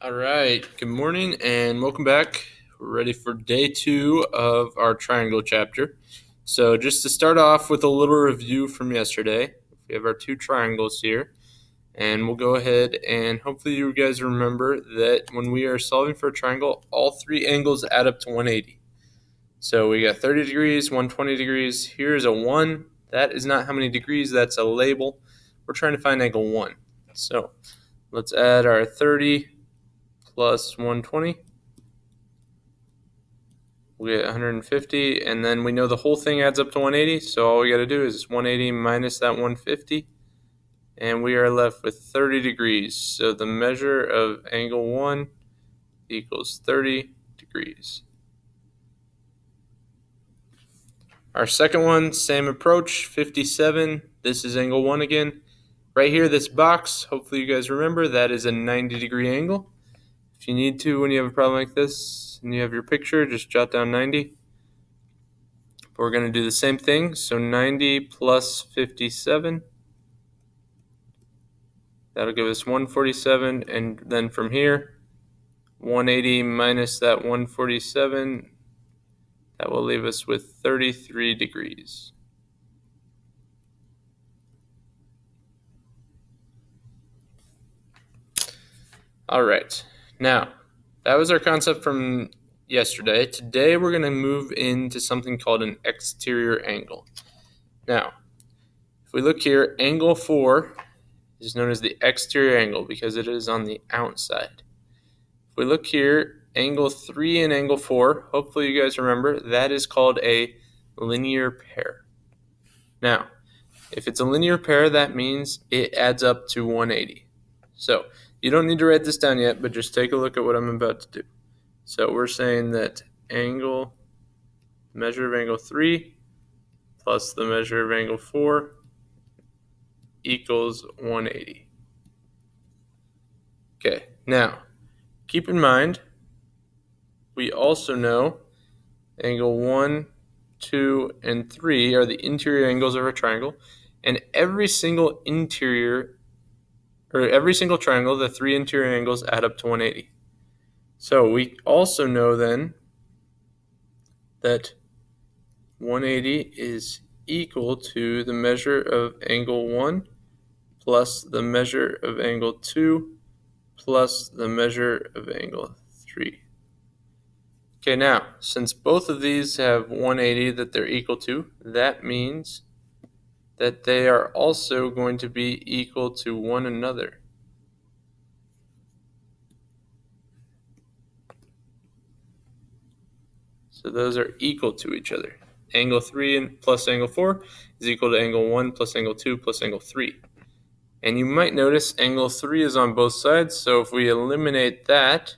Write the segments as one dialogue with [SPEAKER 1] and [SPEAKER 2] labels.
[SPEAKER 1] All right, good morning and welcome back. We're ready for day 2 of our triangle chapter. So just to start off with a little review from yesterday, we have our 2 triangles here, and we'll go ahead and hopefully you guys remember that when we are solving for a triangle, all 3 angles add up to 180. So we got 30 degrees, 120 degrees. Here's a 1. That is not how many degrees, that's a label. We're trying to find angle 1. So let's add our 30 plus 120. We'll get 150, and then we know the whole thing adds up to 180, so all we got to do is 180 minus that 150, and we are left with 30 degrees. So the measure of angle 1 equals 30 degrees. Our second one, same approach, 57. This is angle 1 again. Right here, this box, hopefully you guys remember, that is a 90-degree angle. If you need to, when you have a problem like this and you have your picture, just jot down 90. But we're going to do the same thing. So 90 plus 57. That'll give us 147. And then from here, 180 minus that 147. That will leave us with 33 degrees. All right. Now, that was our concept from yesterday. Today, we're going to move into something called an exterior angle. Now, if we look here, angle 4 is known as the exterior angle because it is on the outside. If we look here, angle 3 and angle 4, hopefully you guys remember, that is called a linear pair. Now, if it's a linear pair, that means it adds up to 180. So you don't need to write this down yet, but just take a look at what I'm about to do. So we're saying that measure of angle 3 plus the measure of angle 4 equals 180. Okay, now keep in mind, we also know angle 1, 2, and 3 are the interior angles of a triangle, and every single triangle, the 3 interior angles add up to 180. So we also know then that 180 is equal to the measure of angle 1 plus the measure of angle 2 plus the measure of angle 3. Okay, now, since both of these have 180 that they're equal to, that means that they are also going to be equal to one another. So those are equal to each other. Angle 3 plus angle 4 is equal to angle 1 plus angle 2 plus angle 3. And you might notice angle 3 is on both sides, so if we eliminate that,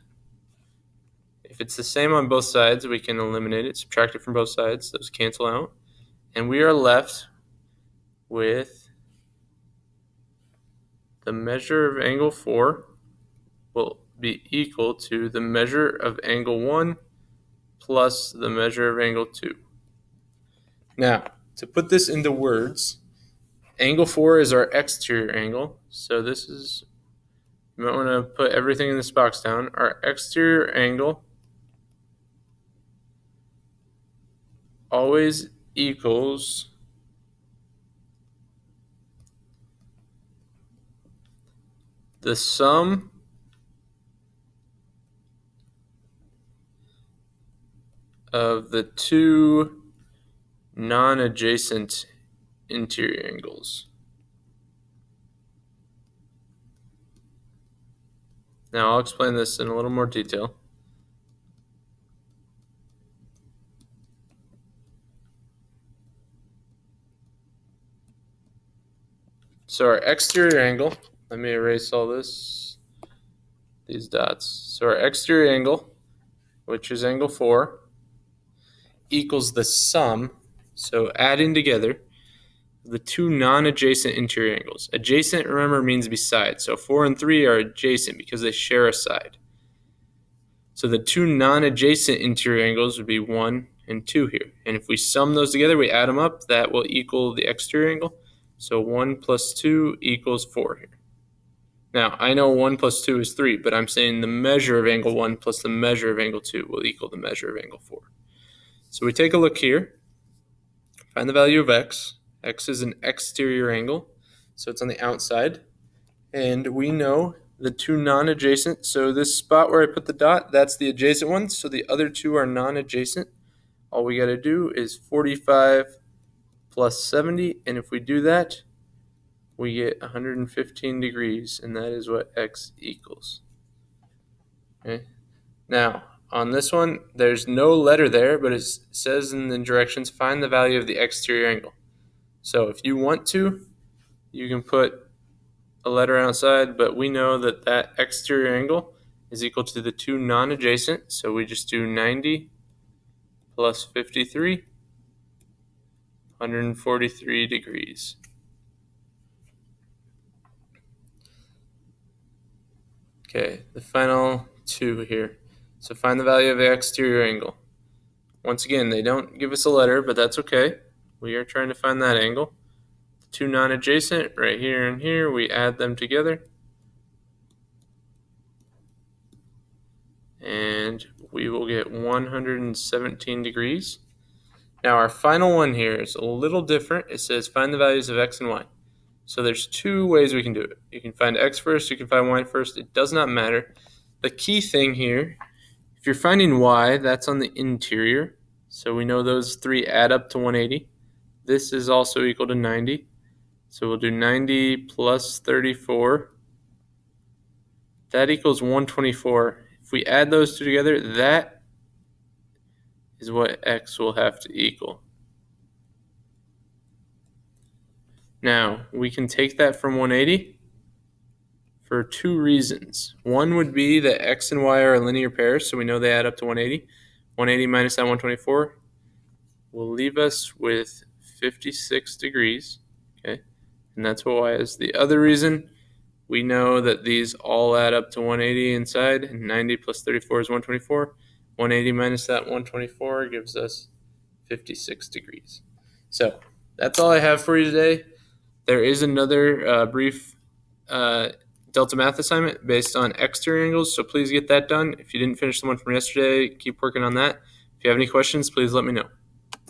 [SPEAKER 1] if it's the same on both sides, we can eliminate it, subtract it from both sides, those cancel out, and we are left with the measure of angle 4 will be equal to the measure of angle 1 plus the measure of angle 2. Now, to put this into words, angle 4 is our exterior angle. So this is, you might want to put everything in this box down. Our exterior angle always equals the sum of the two non-adjacent interior angles. Now I'll explain this in a little more detail. So our exterior angle, let me erase all these dots. So our exterior angle, which is angle 4, equals the sum, so adding together, the two non-adjacent interior angles. Adjacent, remember, means beside. So 4 and 3 are adjacent because they share a side. So the two non-adjacent interior angles would be 1 and 2 here. And if we sum those together, we add them up, that will equal the exterior angle. So 1 plus 2 equals 4 here. Now, I know 1 plus 2 is 3, but I'm saying the measure of angle 1 plus the measure of angle 2 will equal the measure of angle 4. So we take a look here, find the value of x. X is an exterior angle, so it's on the outside. And we know the two non-adjacent, so this spot where I put the dot, that's the adjacent one, so the other two are non-adjacent. All we got to do is 45 plus 70, and if we do that, we get 115 degrees, and that is what x equals. Okay. Now, on this one, there's no letter there, but it says in the directions, find the value of the exterior angle. So if you want to, you can put a letter outside, but we know that that exterior angle is equal to the two non-adjacent, so we just do 90 plus 53, 143 degrees. Okay, the final two here. So find the value of the exterior angle. Once again, they don't give us a letter, but that's okay. We are trying to find that angle. The two non-adjacent, right here and here, we add them together. And we will get 117 degrees. Now our final one here is a little different. It says find the values of x and y. So there's two ways we can do it. You can find x first, you can find y first. It does not matter. The key thing here, if you're finding y, that's on the interior. So we know those three add up to 180. This is also equal to 90. So we'll do 90 plus 34. That equals 124. If we add those two together, that is what x will have to equal. Now, we can take that from 180 for two reasons. One would be that x and y are a linear pair, so we know they add up to 180. 180 minus that 124 will leave us with 56 degrees, okay? And that's what y is. The other reason, we know that these all add up to 180 inside, and 90 plus 34 is 124. 180 minus that 124 gives us 56 degrees. So that's all I have for you today. There is another brief Delta Math assignment based on exterior angles, so please get that done. If you didn't finish the one from yesterday, keep working on that. If you have any questions, please let me know.